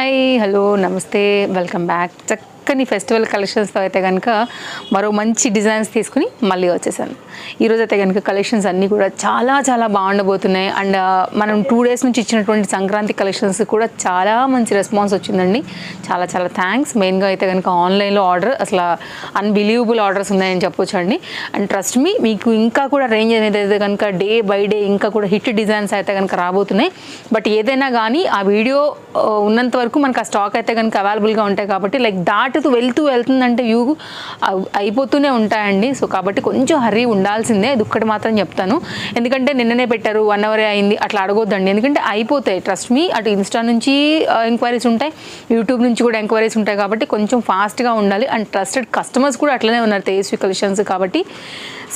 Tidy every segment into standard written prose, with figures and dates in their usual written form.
Hi hello నమస్తే welcome back. చక్కని festival కలెక్షన్స్తో అయితే కనుక మరో మంచి డిజైన్స్ తీసుకుని మళ్ళీ వచ్చేసాను. ఈరోజు అయితే కనుక కలెక్షన్స్ అన్నీ కూడా చాలా చాలా బాగుండబోతున్నాయి. అండ్ మనం 2 days నుంచి ఇచ్చినటువంటి సంక్రాంతి కలెక్షన్స్ కూడా చాలా మంచి రెస్పాన్స్ వచ్చిందండి. చాలా చాలా థ్యాంక్స్. మెయిన్గా అయితే కనుక ఆన్లైన్లో ఆర్డర్ అసలు అన్బిలీవబుల్ ఆర్డర్స్ ఉన్నాయని చెప్పొచ్చు అండి. అండ్ ట్రస్ట్ మీ, మీకు ఇంకా కూడా రేంజ్ అనేది అయితే కనుక డే బై డే ఇంకా కూడా హిట్ డిజైన్స్ అయితే కనుక రాబోతున్నాయి. బట్ ఏదైనా కానీ ఆ వీడియో ఉన్నంత వరకు మనకు ఆ స్టాక్ అయితే కనుక అవైలబుల్గా ఉంటాయి కాబట్టి లైక్ దాటుతూ వెళ్తుందంటే వ్యూ అయిపోతూనే ఉంటాయండి. సో కాబట్టి కొంచెం హర్రీ ఉండాల్సిందే, ఇది ఒక్కటి మాత్రం చెప్తాను. ఎందుకంటే నిన్ననే పెట్టారు 1 hour అయింది అట్లా అడగొద్దండి, ఎందుకంటే అయిపోతాయి. ట్రస్ట్ మీ, అటు ఇన్స్టా నుంచి ఎంక్వైరీస్ ఉంటాయి, యూట్యూబ్ నుంచి కూడా ఎంక్వైరీస్ ఉంటాయి కాబట్టి కొంచెం ఫాస్ట్గా ఉండాలి. అండ్ ట్రస్టెడ్ కస్టమర్స్ కూడా అట్లనే ఉన్నారు తేజస్వి కలెక్షన్స్ కాబట్టి.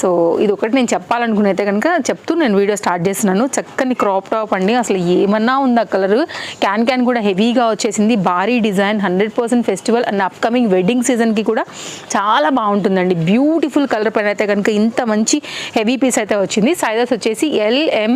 సో ఇది ఒకటి నేను చెప్పాలనుకునైతే కనుక చెప్తూ నేను వీడియో స్టార్ట్ చేస్తున్నాను. చక్కని క్రాప్ టాప్ అండి, అసలు ఏమన్నా ఉందా కలర్. క్యాన్ కూడా హెవీగా వచ్చేసింది, భారీ design, 100% festival and upcoming wedding సీజన్కి కూడా చాలా బాగుంటుందండి. బ్యూటిఫుల్ కలర్ పైన అయితే కనుక ఇంత మంచి హెవీ పీస్ అయితే వచ్చింది. సైజెస్ వచ్చేసి LM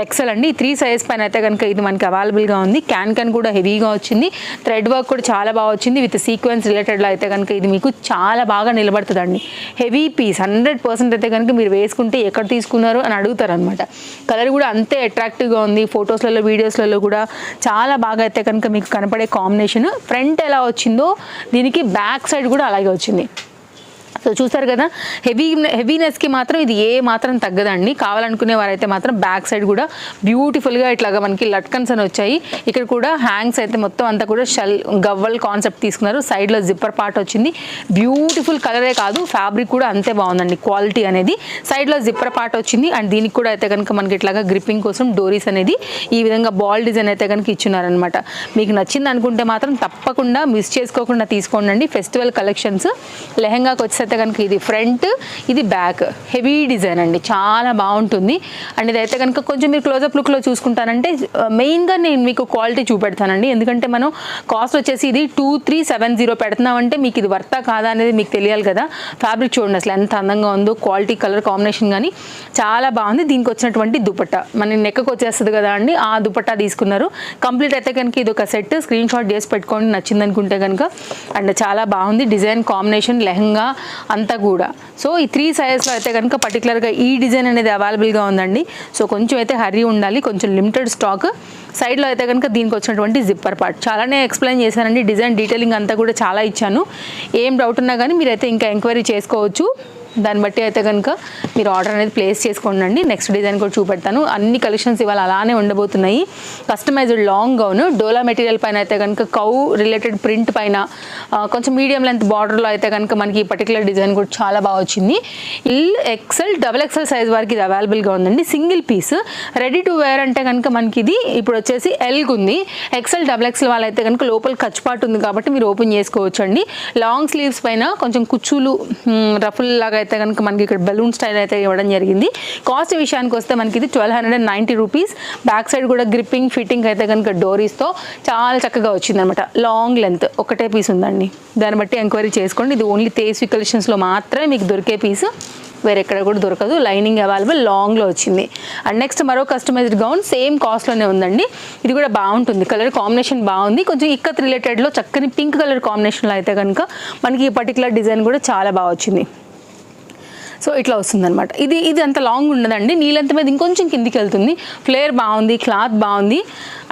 XL అండి. 3 సైజ్ పైన అయితే కనుక ఇది మనకి అవైలబుల్గా ఉంది. క్యాన్ కూడా హెవీగా వచ్చింది, థ్రెడ్ వర్క్ కూడా చాలా బాగా వచ్చింది. విత్ సీక్వెన్స్ రిలేటెడ్లో అయితే కనుక ఇది మీకు చాలా బాగా నిలబడుతుందండి. హెవీ పీస్ 100% అయితే కనుక మీరు వేసుకుంటే ఎక్కడ తీసుకున్నారు అని అడుగుతారు అనమాట. కలర్ కూడా అంతే అట్రాక్టివ్గా ఉంది. ఫొటోస్లలో వీడియోస్లలో కూడా చాలా బాగా అయితే కనుక మీకు కనపడే కాంబినేషన్. ఫ్రంట్ ఎలా వచ్చిందో దీనికి బ్యాక్ సైడ్ కూడా అలాగే వచ్చింది. సో చూసారు కదా, హెవీనెస్కి మాత్రం ఇది ఏ మాత్రం తగ్గదండి. కావాలనుకునే వారైతే మాత్రం బ్యాక్ సైడ్ కూడా బ్యూటిఫుల్గా ఇట్లాగా మనకి లట్కన్స్ అని వచ్చాయి. ఇక్కడ కూడా హ్యాంగ్స్ అయితే మొత్తం అంతా కూడా గవ్వల్ కాన్సెప్ట్ తీసుకున్నారు. సైడ్లో జిప్పర్ పార్ట్ వచ్చింది. బ్యూటిఫుల్ కలరే కాదు, ఫ్యాబ్రిక్ కూడా అంతే బాగుందండి, క్వాలిటీ అనేది. సైడ్లో జిప్పర్ పార్ట్ వచ్చింది. అండ్ దీనికి కూడా అయితే కనుక మనకి ఇట్లాగా గ్రిప్పింగ్ కోసం డోరీస్ అనేది ఈ విధంగా బాల్ డిజైన్ అయితే కనుక ఇచ్చున్నారనమాట. మీకు నచ్చింది అనుకుంటే మాత్రం తప్పకుండా మిస్ చేసుకోకుండా తీసుకోండి. ఫెస్టివల్ కలెక్షన్స్ లెహంగాకి వచ్చేస్తే కనుక ఇది ఫ్రంట్, ఇది బ్యాక్, హెవీ డిజైన్ అండి, చాలా బాగుంటుంది. అండ్ ఇదైతే కనుక కొంచెం మీరు క్లోజప్ లుక్లో చూసుకుంటానంటే మెయిన్గా నేను మీకు క్వాలిటీ చూపెడతానండి. ఎందుకంటే మనం కాస్ట్ వచ్చేసి ఇది 2370 పెడుతున్నామంటే మీకు ఇది వర్తా కాదా అనేది మీకు తెలియాలి కదా. ఫ్యాబ్రిక్ చూడండి అసలు ఎంత అందంగా ఉందో, క్వాలిటీ కలర్ కాంబినేషన్ కానీ చాలా బాగుంది. దీనికి వచ్చినటువంటి దుపట్టా మన నెక్కకు వచ్చేస్తుంది కదా అండి, ఆ దుపట్టా తీసుకున్నారు. కంప్లీట్ అయితే కనుక ఇది ఒక సెట్, స్క్రీన్ షాట్ చేసి పెట్టుకోండి నచ్చింది అనుకుంటే కనుక. అండ్ చాలా బాగుంది డిజైన్ కాంబినేషన్, లెహంగా అంతా కూడా. సో ఈ 3 సైజెస్లో అయితే కనుక పర్టికులర్గా ఈ డిజైన్ అనేది అవైలబుల్గా ఉందండి. సో కొంచెం అయితే హర్రీ ఉండాలి, కొంచెం లిమిటెడ్ స్టాక్. సైడ్లో అయితే కనుక దీనికి వచ్చినటువంటి జిప్పర్ పార్ట్ చాలానే ఎక్స్ప్లెయిన్ చేశానండి. డిజైన్ డీటెయిలింగ్ అంతా కూడా చాలా ఇచ్చాను. ఏం డౌట్ ఉన్నా కానీ మీరైతే ఇంకా ఎంక్వైరీ చేసుకోవచ్చు. దాన్ని బట్టి అయితే కనుక మీరు ఆర్డర్ అనేది ప్లేస్ చేసుకోండి. నెక్స్ట్ డిజైన్ కూడా చూపెడతాను. అన్ని కలెక్షన్స్ ఇవాళ అలానే ఉండబోతున్నాయి. కస్టమైజ్డ్ లాంగ్ గౌన్ డోలా మెటీరియల్ పైన అయితే కనుక కౌ రిలేటెడ్ ప్రింట్ పైన కొంచెం మీడియం లెంత్ బార్డర్లో అయితే కనుక మనకి ఈ పర్టికులర్ డిజైన్ కూడా చాలా బాగా వచ్చింది. XL, XXL సైజ్ వరకు ఇది అవైలబుల్గా ఉందండి. Single piece ready to wear అంటే కనుక మనకి ఇది ఇప్పుడు వచ్చేసి Lకి ఉంది. XL, XXL వాళ్ళైతే కనుక లోపల ఖర్చుపాటు ఉంది కాబట్టి మీరు ఓపెన్ చేసుకోవచ్చు అండి. లాంగ్ స్లీవ్స్ పైన కొంచెం కుచ్చులు రఫుల్ లాగా అయితే కనుక మనకి ఇక్కడ బెలూన్ స్టైల్ అయితే ఇవ్వడం జరిగింది. కాస్ట్ విషయానికి వస్తే మనకి ఇది 1290 రూపీస్. బ్యాక్ సైడ్ కూడా గ్రిప్పింగ్ ఫిట్టింగ్ అయితే కనుక డోరీస్తో చాలా చక్కగా వచ్చిందనమాట. లాంగ్ లెంత్ ఒకటే పీస్ ఉందండి, దాన్ని బట్టి ఎంక్వైరీ చేసుకోండి. ఇది ఓన్లీ తేజస్వి కలెక్షన్స్లో మాత్రమే మీకు దొరికే పీస్, వేరే ఎక్కడ కూడా దొరకదు. లైనింగ్ అవైలబుల్, లాంగ్లో వచ్చింది. అండ్ నెక్స్ట్ మరో కస్టమైజ్డ్ గౌన్ సేమ్ కాస్ట్లోనే ఉందండి. ఇది కూడా బాగుంటుంది, కలర్ కాంబినేషన్ బాగుంది. కొంచెం ఇక్కత్ రిలేటెడ్లో చక్కని పింక్ కలర్ కాంబినేషన్లో అయితే కనుక మనకి ఈ పర్టికులర్ డిజైన్ కూడా చాలా బాగా వచ్చింది. సో ఇట్లా వస్తుందన్నమాట. ఇది అంత లాంగ్ ఉండదండి, నీళ్ళంత మీద ఇంకొంచెం కిందికి వెళ్తుంది. ఫ్లేర్ బాగుంది, క్లాత్ బాగుంది.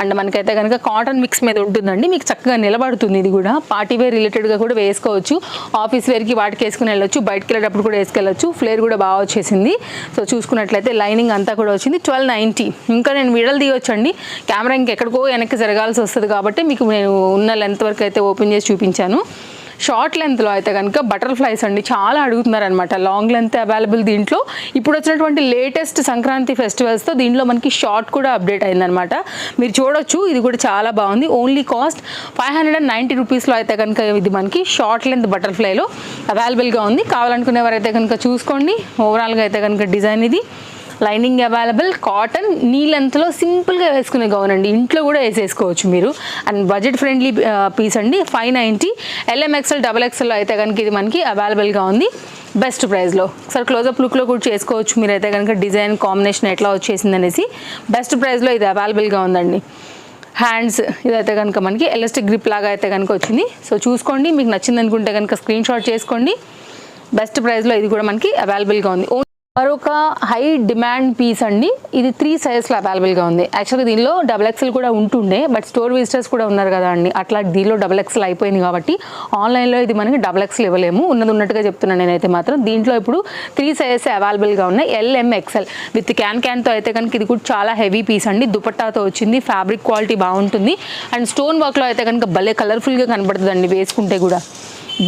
అండ్ మనకైతే కనుక కాటన్ మిక్స్ మీద ఉంటుందండి, మీకు చక్కగా నిలబడుతుంది. ఇది కూడా పార్టీ వేర్ రిలేటెడ్గా కూడా వేసుకోవచ్చు, ఆఫీస్ వేర్కి వాటికి వేసుకుని వెళ్ళొచ్చు, బయటకు వెళ్ళేటప్పుడు కూడా వేసుకెళ్ళచ్చు. ఫ్లేర్ కూడా బాగా వచ్చేసింది. సో చూసుకున్నట్లయితే లైనింగ్ అంతా కూడా వచ్చింది. 1290. ఇంకా నేను వీడియోలు తీయొచ్చండి, కెమెరా ఇంకెక్కడికో వెనక్కి జరగాల్సి వస్తుంది కాబట్టి మీకు నేను ఉన్న లెంత్ వరకు అయితే ఓపెన్ చేసి చూపించాను. షార్ట్ లెంత్లో అయితే కనుక బటర్ఫ్లైస్ అండి చాలా అడుగుతున్నారనమాట. లాంగ్ లెంత్ అవైలబుల్ దీంట్లో. ఇప్పుడు వచ్చినటువంటి లేటెస్ట్ సంక్రాంతి ఫెస్టివల్స్తో దీంట్లో మనకి షార్ట్ కూడా అప్డేట్ అయిందనమాట. మీరు చూడొచ్చు, ఇది కూడా చాలా బాగుంది. ఓన్లీ కాస్ట్ 590 రూపీస్లో అయితే కనుక ఇది మనకి షార్ట్ లెంత్ బటర్ఫ్లైలో అవైలబుల్గా ఉంది. కావాలనుకునేవారైతే కనుక చూసుకోండి. ఓవరాల్గా అయితే కనుక డిజైన్ ఇది. లైనింగ్ అవైలబుల్, కాటన్, నీ లెంత్లో సింపుల్గా వేసుకునే గౌన్ అండి, ఇంట్లో కూడా వేసేసుకోవచ్చు మీరు. అండ్ బడ్జెట్ ఫ్రెండ్లీ పీస్ అండి. 590. LM, XL, XXL అయితే కనుక ఇది మనకి అవైలబుల్గా ఉంది బెస్ట్ ప్రైస్లో. ఒకసారి క్లోజప్ లుక్లో కూడా చేసుకోవచ్చు మీరైతే కనుక. డిజైన్ కాంబినేషన్ ఎట్లా వచ్చేసింది అనేసి బెస్ట్ ప్రైస్లో ఇది అవైలబుల్గా ఉందండి. హ్యాండ్స్ ఇదైతే కనుక మనకి ఎలాస్టిక్ గ్రిప్ లాగా అయితే కనుక వచ్చింది. సో చూసుకోండి, మీకు నచ్చింది అనుకుంటే కనుక స్క్రీన్ షాట్ చేసుకోండి. బెస్ట్ ప్రైస్లో ఇది కూడా మనకి అవైలబుల్గా ఉంది. మరొక హై డిమాండ్ పీస్ అండి, ఇది 3 సైజెస్లో అవైలబుల్గా ఉంది. యాక్చువల్గా దీనిలో XXL కూడా ఉంటుండే, బట్ స్టోర్ విజిటర్స్ కూడా ఉన్నారు కదా అండి, అట్లా దీనిలో XXL అయిపోయింది కాబట్టి ఆన్లైన్లో ఇది మనకి XXL ఇవ్వలేము. ఉన్నట్టుగా చెప్తున్నాను నేనైతే మాత్రం. దీంట్లో ఇప్పుడు 3 సైజెస్ అవైలబుల్గా ఉన్నాయి. LMXL విత్ క్యాన్తో అయితే కనుక ఇది కూడా చాలా హెవీ పీస్ అండి. దుపట్టాతో వచ్చింది, ఫ్యాబ్రిక్ క్వాలిటీ బాగుంటుంది అండ్ స్టోన్ వర్క్లో అయితే కనుక భలే కలర్ఫుల్గా కనబడుతుందండి వేసుకుంటే కూడా.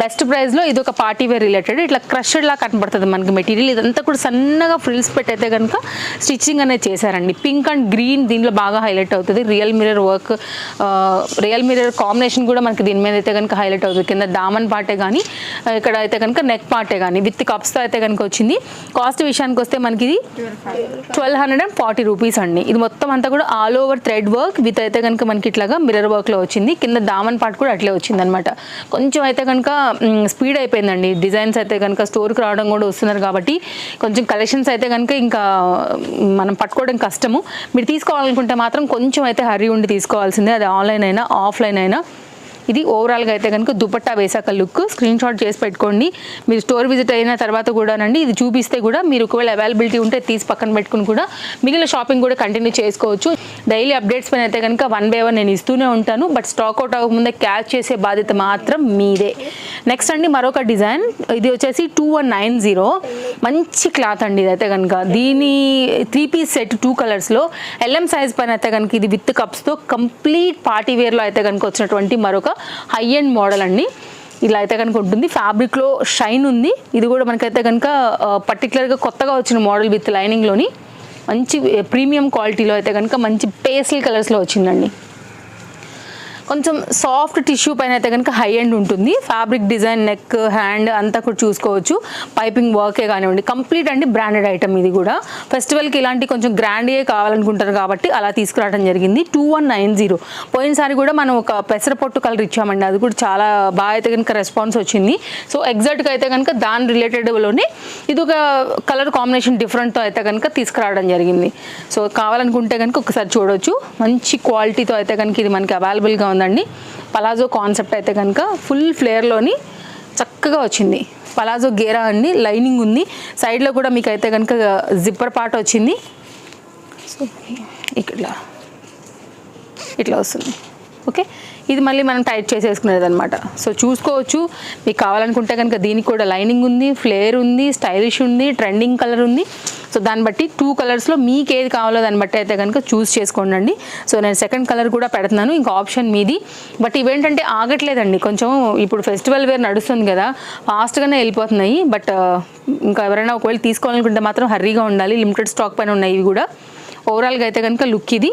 బెస్ట్ ప్రైస్లో ఇది ఒక పార్టీ వేర్ రిలేటెడ్, ఇట్లా క్రష్డ్ లా కనపడుతుంది మనకి మెటీరియల్. ఇదంతా కూడా సన్నగా ఫ్రిల్స్ పెట్టయితే కనుక స్టిచ్చింగ్ అనేది చేశారండి. పింక్ అండ్ గ్రీన్ దీంట్లో బాగా హైలైట్ అవుతుంది. Real mirror work, real mirror combination కూడా మనకి దీని మీద అయితే కనుక హైలైట్ అవుతుంది. కింద దామన్ పార్టే కానీ ఇక్కడ అయితే కనుక నెక్ పార్టే కానీ విత్ కప్స్తో అయితే కనుక వచ్చింది. కాస్ట్ విషయానికి వస్తే మనకి ఇది 1240 రూపీస్ అండి. ఇది మొత్తం అంతా కూడా all over thread work with అయితే కనుక మనకి ఇట్లాగా మిర్రర్ వర్క్లో వచ్చింది. కింద దామన్ పార్ట్ కూడా అట్లే వచ్చింది అనమాట. కొంచెం అయితే కనుక స్పీడ్ అయిపోయిందండి. డిజైన్స్ అయితే కనుక స్టోర్కి రావడం కూడా వస్తున్నారు కాబట్టి కొంచెం కలెక్షన్స్ అయితే కనుక ఇంకా మనం పట్టుకోవడం కష్టము. మీరు తీసుకోవాలనుకుంటే మాత్రం కొంచెం అయితే హరీ ఉండి తీసుకోవాల్సిందే, అది ఆన్లైన్ అయినా ఆఫ్లైన్ అయినా. ఇది ఓవరాల్గా అయితే కనుక దుపట్టా వేసాక లుక్ స్క్రీన్ షాట్ చేసి పెట్టుకోండి. మీరు స్టోర్ విజిట్ అయిన తర్వాత కూడానండి ఇది చూపిస్తే కూడా మీరు ఒకవేళ అవైలబిలిటీ ఉంటే తీసి పక్కన పెట్టుకుని కూడా మిగిలిన షాపింగ్ కూడా కంటిన్యూ చేసుకోవచ్చు. డైలీ అప్డేట్స్ పైన అయితే కనుక 1 by 1 నేను ఇస్తూనే ఉంటాను, బట్ స్టాక్ అవుట్ అవ్వకముందే క్యాచ్ చేసే బాధ్యత మాత్రం మీదే. నెక్స్ట్ అండి మరొక డిజైన్, ఇది వచ్చేసి 2190 మంచి క్లాత్ అండి. ఇదైతే కనుక దీని 3 పీస్ సెట్ 2 కలర్స్లో LM సైజ్ పైన అయితే కనుక ఇది విత్ కప్స్తో కంప్లీట్ పార్టీ వేర్లో అయితే కనుక వచ్చినటువంటి మరొక హై ఎండ్ మోడల్ అండి. ఇలా అయితే కనుక ఉంటుంది. ఫ్యాబ్రిక్లో షైన్ ఉంది. ఇది కూడా మనకైతే కనుక పర్టికులర్గా కొత్తగా వచ్చిన మోడల్ విత్ లైనింగ్లోని మంచి ప్రీమియం క్వాలిటీలో అయితే కనుక మంచి పేస్టల్ కలర్స్లో వచ్చిందండి. కొంచెం సాఫ్ట్ టిష్యూ పైన అయితే కనుక హై ఎండ్ ఉంటుంది. ఫ్యాబ్రిక్ డిజైన్, నెక్, హ్యాండ్ అంతా కూడా చూసుకోవచ్చు. పైపింగ్ వర్కే కానివ్వండి, కంప్లీట్ అండి బ్రాండెడ్ ఐటమ్. ఇది కూడా ఫెస్టివల్కి ఇలాంటి కొంచెం గ్రాండ్గా కావాలనుకుంటారు కాబట్టి అలా తీసుకురావడం జరిగింది. 2190. పోయినసారి కూడా మనం ఒక పెసరపొట్టు కలర్ ఇచ్చామండి, అది కూడా చాలా బాగా అయితే కనుక రెస్పాన్స్ వచ్చింది. సో ఎగ్జాక్ట్గా అయితే కనుక దాని రిలేటెడ్లోనే ఇది ఒక కలర్ కాంబినేషన్ డిఫరెంట్తో అయితే కనుక తీసుకురావడం జరిగింది. సో కావాలనుకుంటే కనుక ఒకసారి చూడవచ్చు. మంచి క్వాలిటీతో అయితే కనుక ఇది మనకి అవైలబుల్గా ఉందండి. పలాజో కాన్సెప్ట్ అయితే కనుక ఫుల్ ఫ్లేర్లోని చక్కగా వచ్చింది. పలాజో గేరా అండి, లైనింగ్ ఉంది. సైడ్లో కూడా మీకు అయితే కనుక జిప్పర్ పార్ట్ వచ్చింది. సో ఇట్లా వస్తుంది. ఓకే, ఇది మళ్ళీ మనం టైట్ చేసేసుకునేది అనమాట. సో చూసుకోవచ్చు. మీకు కావాలనుకుంటే కనుక దీనికి కూడా లైనింగ్ ఉంది, ఫ్లేర్ ఉంది, స్టైలిష్ ఉంది, ట్రెండింగ్ కలర్ ఉంది. సో దాన్ని బట్టి 2 కలర్స్లో మీకు ఏది కావాలో దాన్ని బట్టి అయితే కనుక చూస్ చేసుకోండి. సో నేను సెకండ్ కలర్ కూడా పెడుతున్నాను, ఇంకా ఆప్షన్ మీది. బట్ ఇవేంటంటే ఆగట్లేదండి, కొంచెం ఇప్పుడు ఫెస్టివల్ వేర్ నడుస్తుంది కదా, ఫాస్ట్గానే వెళ్ళిపోతున్నాయి. బట్ ఇంకా ఎవరైనా ఒకవేళ తీసుకోవాలనుకుంటే మాత్రం హర్రీగా ఉండాలి. లిమిటెడ్ స్టాక్ పైన ఉన్నాయి ఇవి కూడా. ఓవరాల్గా అయితే కనుక లుక్ ఇది.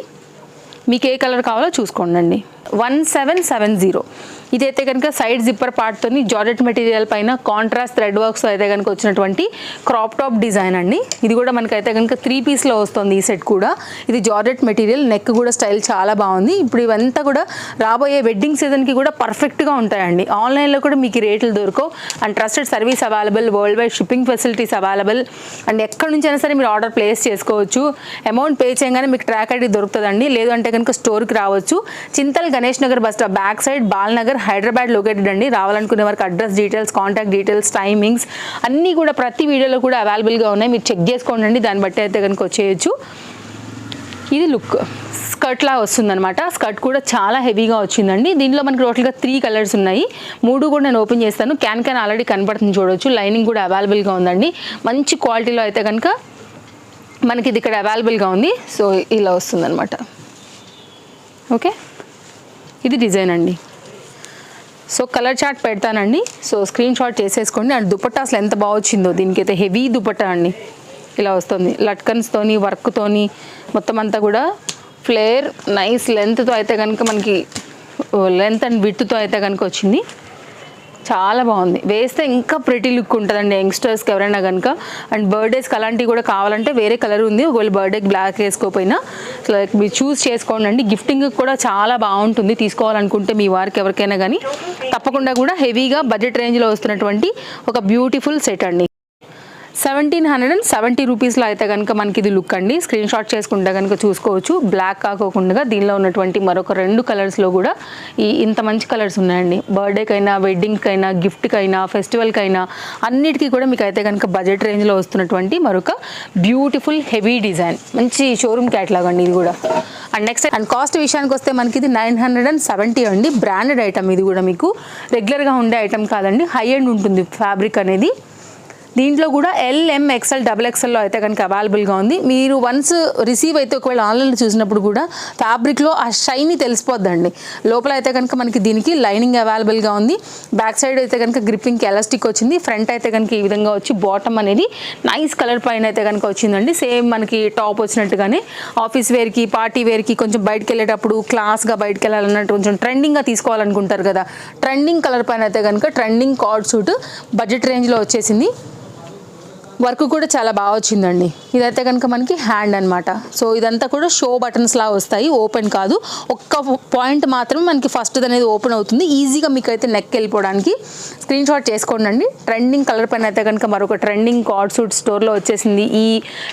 మీకు ఏ కలర్ కావాలో చూసుకోండి. 1770. ఇదైతే కనుక సైడ్ జిప్పర్ పార్ట్తో జార్జెట్ మెటీరియల్ పైన కాంట్రాస్ట్ థ్రెడ్ వర్క్స్ అయితే కనుక వచ్చినటువంటి క్రాప్ టాప్ డిజైన్ అండి. ఇది కూడా మనకైతే కనుక 3 పీస్లో వస్తుంది ఈ సెట్ కూడా. ఇది జార్జెట్ మెటీరియల్, నెక్ కూడా స్టైల్ చాలా బాగుంది. ఇప్పుడు ఇవంతా కూడా రాబోయే వెడ్డింగ్ సీజన్కి కూడా పర్ఫెక్ట్గా ఉంటాయండి. ఆన్లైన్లో కూడా మీకు రేట్లు దొరకవు and trusted service available, world wide shipping facilities available and ఎక్కడి నుంచైనా సరే మీరు ఆర్డర్ ప్లేస్ చేసుకోవచ్చు. అమౌంట్ పే చేయగానే మీకు ట్రాక్ ఐడి దొరుకుతుందండి. లేదు అంటే కనుక స్టోర్కి రావచ్చు. Chintal Ganesh Nagar bus stop back side, Balanagar, Hyderabad located అండి. రావాలనుకునే వారికి address details, contact details, timings అన్నీ కూడా ప్రతి వీడియోలో కూడా అవైలబుల్గా ఉన్నాయి. మీరు చెక్ చేసుకోండి, దాన్ని బట్టి అయితే కనుక వచ్చేయచ్చు. ఇది లుక్ స్కర్ట్ లా వస్తుందన్నమాట. స్కర్ట్ కూడా చాలా హెవీగా వచ్చిందండి. దీనిలో మనకి టోటల్గా 3 కలర్స్ ఉన్నాయి. 3 కూడా నేను ఓపెన్ చేస్తాను. క్యాన్ ఆల్రెడీ కనపడుతుంది చూడవచ్చు. లైనింగ్ కూడా అవైలబుల్గా ఉందండి. మంచి క్వాలిటీలో అయితే కనుక మనకి ఇది ఇక్కడ అవైలబుల్గా ఉంది. సో ఇలా వస్తుందన్నమాట. ఓకే, ఇది డిజైన్ అండి. సో కలర్ చార్ట్ పెడతానండి. సో స్క్రీన్ షాట్ చేసేసుకోండి. అండ్ దుపట్టా అసలు ఎంత బాగా వచ్చిందో. దీనికైతే హెవీ దుపట్టా అండి. ఇలా వస్తుంది లట్కన్స్తోని, వర్క్తోని మొత్తం అంతా కూడా ఫ్లేర్, నైస్ లెంత్తో అయితే కనుక మనకి లెంత్ అండ్ విడ్త్తో అయితే కనుక వచ్చింది. చాలా బాగుంది. వేస్తే ఇంకా ప్రిటీ లుక్ ఉంటుందండి యంగ్స్టర్స్కి ఎవరైనా కనుక. అండ్ బర్త్డేస్కి అలాంటివి కూడా కావాలంటే వేరే కలర్ ఉంది. ఒకవేళ బర్త్డేకి బ్లాక్ వేసుకోపోయినా లైక్ మీరు చూస్ చేసుకోండి. గిఫ్టింగ్ కూడా చాలా బాగుంటుంది. తీసుకోవాలనుకుంటే మీ వారికి ఎవరికైనా కానీ తప్పకుండా కూడా హెవీగా బడ్జెట్ రేంజ్లో వస్తున్నటువంటి ఒక బ్యూటిఫుల్ సెట్ అండి. 1770 రూపీస్లో అయితే కనుక మనకి ఇది లుక్ అండి. స్క్రీన్ షాట్ చేసుకుంటే కనుక చూసుకోవచ్చు. బ్లాక్ కాకోకుండా దీనిలో ఉన్నటువంటి మరొక 2 కలర్స్లో కూడా ఇంత మంచి కలర్స్ ఉన్నాయండి. బర్త్డేకైనా, వెడ్డింగ్కైనా, గిఫ్ట్కైనా, ఫెస్టివల్కైనా అన్నిటికీ కూడా మీకు అయితే కనుక బడ్జెట్ రేంజ్లో వస్తున్నటువంటి మరొక బ్యూటిఫుల్ హెవీ డిజైన్, మంచి షోరూమ్ క్యాట్లాగ్ అండి ఇది కూడా. అండ్ నెక్స్ట్ అండ్ కాస్ట్ విషయానికి వస్తే మనకి ఇది 970 అండి. బ్రాండెడ్ ఐటమ్ ఇది కూడా, మీకు రెగ్యులర్గా ఉండే ఐటమ్ కాదండి, హై ఎండ్ ఉంటుంది ఫ్యాబ్రిక్ అనేది. దీంట్లో కూడా LM XL XXLలో అయితే కనుక అవైలబుల్గా ఉంది. మీరు వన్స్ రిసీవ్ అయితే ఒకవేళ ఆన్లైన్లో చూసినప్పుడు కూడా ఫ్యాబ్రిక్లో ఆ షైనీ తెలిసిపోద్దండి. లోపల అయితే కనుక మనకి దీనికి లైనింగ్ అవైలబుల్గా ఉంది. బ్యాక్ సైడ్ అయితే కనుక గ్రిప్పింగ్కి ఎలాస్టిక్ వచ్చింది. ఫ్రంట్ అయితే కనుక ఈ విధంగా వచ్చి బాటమ్ అనేది నైస్ కలర్ పైన అయితే కనుక వచ్చిందండి. సేమ్ మనకి టాప్ వచ్చినట్టుగానే ఆఫీస్ వేర్కి, పార్టీ వేర్కి, కొంచెం బయటకు వెళ్ళేటప్పుడు క్లాస్గా బయటకు వెళ్ళాలన్నట్టు కొంచెం ట్రెండింగ్గా తీసుకోవాలనుకుంటారు కదా, ట్రెండింగ్ కలర్ పైన అయితే కనుక ట్రెండింగ్ కార్డ్ సూట్ బడ్జెట్ రేంజ్లో వచ్చేసింది. వర్క్ కూడా చాలా బాగా వచ్చిందండి. ఇదైతే కనుక మనకి హ్యాండ్ అనమాట. సో ఇదంతా కూడా షో బటన్స్ లా వస్తాయి, ఓపెన్ కాదు. ఒక్క పాయింట్ మాత్రమే మనకి ఫస్ట్ అనేది ఓపెన్ అవుతుంది. ఈజీగా మీకు అయితే నెక్ వెళ్ళిపోవడానికి స్క్రీన్ షాట్ చేసుకోండి. ట్రెండింగ్ కలర్ పైన అయితే కనుక మరొక ట్రెండింగ్ కార్డ్ సూట్ స్టోర్లో వచ్చేసింది ఈ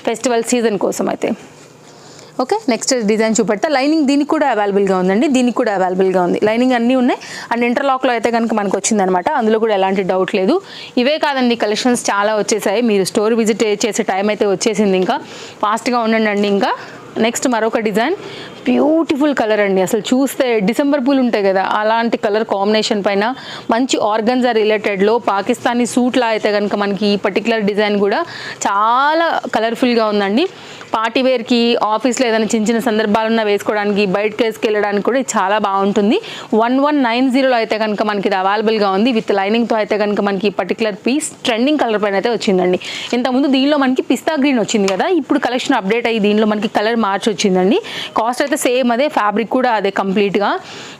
ఫెస్టివల్ సీజన్ కోసం అయితే. ఓకే, నెక్స్ట్ డిజైన్ చూపెడతా. లైనింగ్ దీనికి కూడా అవైలబుల్గా ఉందండి, దీనికి కూడా అవైలబుల్గా ఉంది. లైనింగ్ అన్నీ ఉన్నాయి. అండ్ ఇంటర్లాక్లో అయితే కనుక మనకు వచ్చిందనమాట, అందులో కూడా ఎలాంటి డౌట్ లేదు. ఇవే కాదండి, కలెక్షన్స్ చాలా వచ్చేసాయి. మీరు స్టోర్ విజిట్ చేసే టైం అయితే వచ్చేసింది. ఇంకా ఫాస్ట్గా ఉండండి. ఇంకా నెక్స్ట్ మరొక డిజైన్, బ్యూటిఫుల్ కలర్ అండి. అసలు చూస్తే డిసెంబర్ పూలు ఉంటాయి కదా, అలాంటి కలర్ కాంబినేషన్ పైన మంచి ఆర్గన్జా రిలేటెడ్లో పాకిస్తానీ సూట్లా అయితే కనుక మనకి ఈ పర్టికులర్ డిజైన్ కూడా చాలా కలర్ఫుల్గా ఉందండి. పార్టీ వేర్కి, ఆఫీస్లో ఏదైనా చిన్న సందర్భాలున్నా వేసుకోవడానికి, బయటకు వేసుకెళ్ళడానికి కూడా చాలా బాగుంటుంది. 1190లో అయితే కనుక మనకి ఇది అవైలబుల్గా ఉంది. విత్ లైనింగ్తో అయితే కనుక మనకి ఈ పర్టికులర్ పీస్ ట్రెండింగ్ కలర్ పైన అయితే వచ్చిందండి. ఇంతకుముందు దీనిలో మనకి పిస్తా గ్రీన్ వచ్చింది కదా, ఇప్పుడు కలెక్షన్ అప్డేట్ అయ్యి దీనిలో మనకి కలర్ మార్చి వచ్చిందండి. కాస్ట్ అయితే సేమ్ అదే, ఫ్యాబ్రిక్ కూడా అదే కంప్లీట్గా.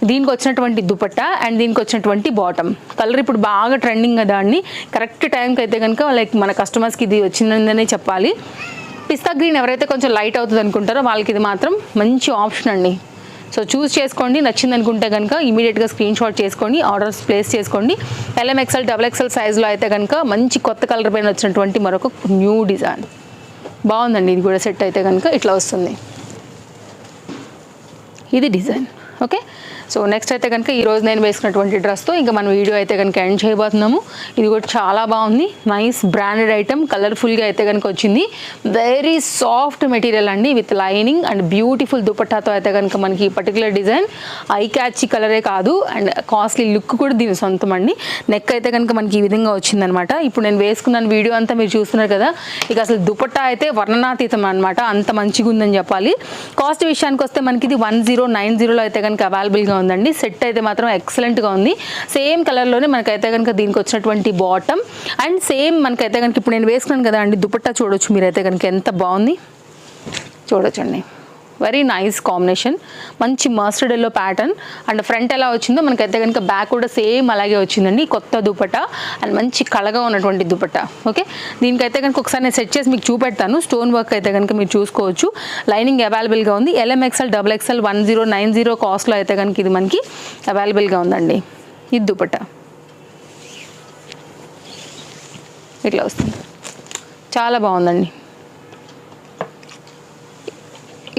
దీనికి వచ్చినటువంటి దుపట్టా అండ్ దీనికి వచ్చినటువంటి బాటమ్ కలర్ ఇప్పుడు బాగా ట్రెండింగ్ కదా అండి. కరెక్ట్ టైంకి అయితే కనుక లైక్ మన కస్టమర్స్కి ఇది వచ్చిందనే చెప్పాలి. పిస్తా గ్రీన్ ఎవరైతే కొంచెం లైట్ అవుతుంది అనుకుంటారో వాళ్ళకి ఇది మాత్రం మంచి ఆప్షన్ అండి. సో చూస్ చేసుకోండి, నచ్చింది అనుకుంటే కనుక ఇమీడియట్గా స్క్రీన్ షాట్ చేసుకొని ఆర్డర్స్ ప్లేస్ చేసుకోండి. LM XL XXL సైజులో అయితే కనుక మంచి కొత్త కలర్ పైన వచ్చినటువంటి మరొక న్యూ డిజైన్ బాగుందండి. ఇది కూడా సెట్ అయితే కనుక ఇట్లా వస్తుంది, ఇది డిజైన్. ఓకే, సో నెక్స్ట్ అయితే కనుక ఈరోజు నేను వేసుకున్నటువంటి డ్రెస్తో ఇంకా మన వీడియో అయితే కనుక ఎండ్ చేయబోతున్నాము. ఇది కూడా చాలా బాగుంది, నైస్ బ్రాండెడ్ ఐటమ్, కలర్ఫుల్గా అయితే కనుక వచ్చింది. వెరీ సాఫ్ట్ మెటీరియల్ అండి, విత్ లైనింగ్ అండ్ బ్యూటిఫుల్ దుపట్టాతో అయితే కనుక మనకి ఈ పర్టికులర్ డిజైన్ ఐ క్యాచీ కలరే కాదు అండ్ కాస్ట్లీ లుక్ కూడా దీని సొంతం అండి. నెక్ అయితే కనుక మనకి ఈ విధంగా వచ్చిందనమాట. ఇప్పుడు నేను వేసుకున్నాను వీడియో అంతా మీరు చూస్తున్నారు కదా, ఇక అసలు దుపట్టా అయితే వర్ణనాతీతం అనమాట, అంత మంచిగా ఉందని చెప్పాలి. కాస్ట్ విషయానికి వస్తే మనకి ఇది 1090లో అయితే కనుక అవైలబుల్గా ఉందండి. సెట్ అయితే మాత్రం ఎక్సలెంట్గా ఉంది. సేమ్ కలర్లోనే మనకైతే కనుక దీనికి వచ్చినటువంటి బాటమ్ అండ్ సేమ్ మనకైతే కనుక ఇప్పుడు నేను వేసుకున్నాను కదా అండి దుపట్టా చూడొచ్చు మీరైతే కనుక ఎంత బాగుంది చూడొచ్చండి. వెరీ నైస్ కాంబినేషన్, మంచి mustard yellow pattern and front ఎలా వచ్చిందో మనకైతే కనుక బ్యాక్ కూడా సేమ్ అలాగే వచ్చిందండి. కొత్త దుపట్టా అండ్ మంచి కళగా ఉన్నటువంటి దుపట్టా. ఓకే, దీనికైతే కనుక ఒకసారి నేను సెట్ చేసి మీకు చూపెడతాను. స్టోన్ వర్క్ అయితే కనుక మీరు చూసుకోవచ్చు. లైనింగ్ అవైలబుల్గా ఉంది. LM XL XXL 1090 కాస్ట్లో అయితే కనుక ఇది మనకి అవైలబుల్గా ఉందండి. ఇది దుపట్టా ఇట్లా వస్తుంది, చాలా బాగుందండి.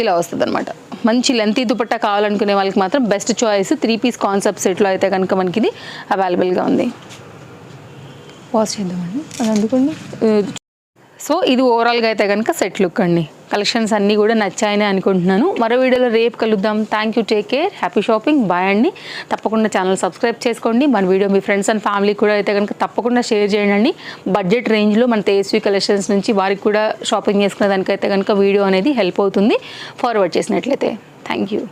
ఇలా వస్తుంది అనమాట. మంచి లెంతీ దుపట్టా కావాలనుకునే వాళ్ళకి మాత్రం బెస్ట్ చాయిస్. 3 పీస్ కాన్సెప్ట్ సెట్లో అయితే కనుక మనకి ఇది అవైలబుల్గా ఉంది. పాజ్ చేద్దామండి అది అందుకోండి. సో ఇది ఓవరాల్గా అయితే కనుక సెట్ లుక్ అండి. కలెక్షన్స్ అన్నీ కూడా నచ్చాయని అనుకుంటున్నాను. మరో వీడియోలో రేపు కలుద్దాం. Thank you, take care, happy shopping, bye అండి. తప్పకుండా ఛానల్ సబ్స్క్రైబ్ చేసుకోండి. మన వీడియో మీ ఫ్రెండ్స్ అండ్ ఫ్యామిలీ కూడా అయితే కనుక తప్పకుండా షేర్ చేయండి. బడ్జెట్ రేంజ్లో మన తేజస్వి కలెక్షన్స్ నుంచి వారికి కూడా షాపింగ్ చేసుకునే దానికైతే కనుక వీడియో అనేది హెల్ప్ అవుతుంది ఫార్వర్డ్ చేసినట్లయితే. Thank you.